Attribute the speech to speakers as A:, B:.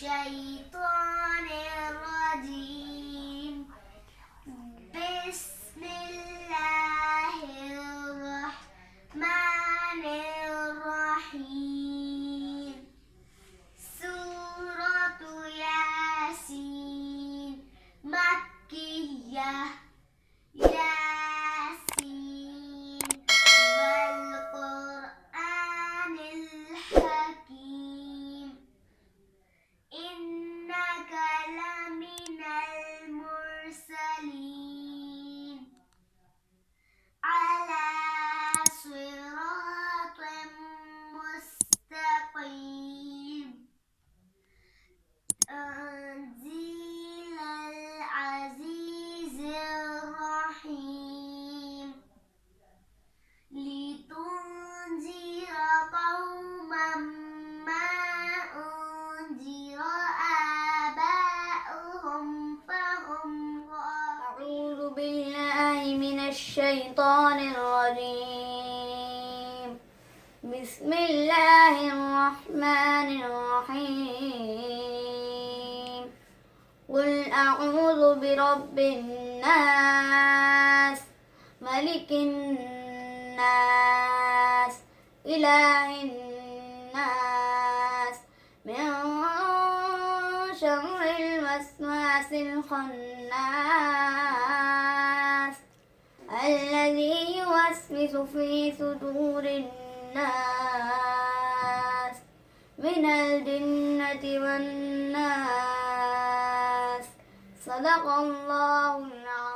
A: الشيطان الرجيم. بسم الله الرحمن الرحيم. سورة ياسين مكية. ياسين والقرآن الحكيم. إنك لمن المرسلين على صراط مستقيم. تنزيل العزيز الرحيم. لتنذر قوما ما أنذر آباؤهم فهم غافلون.
B: أعوذ بالله من الشيطان الرجيم. بسم الله الرحمن الرحيم. قل أعوذ برب الناس ملك الناس إله الناس من شر الوسواس الخناس الذي يوسوس في صدور الناس من الجنة والناس. صدق الله العظيم.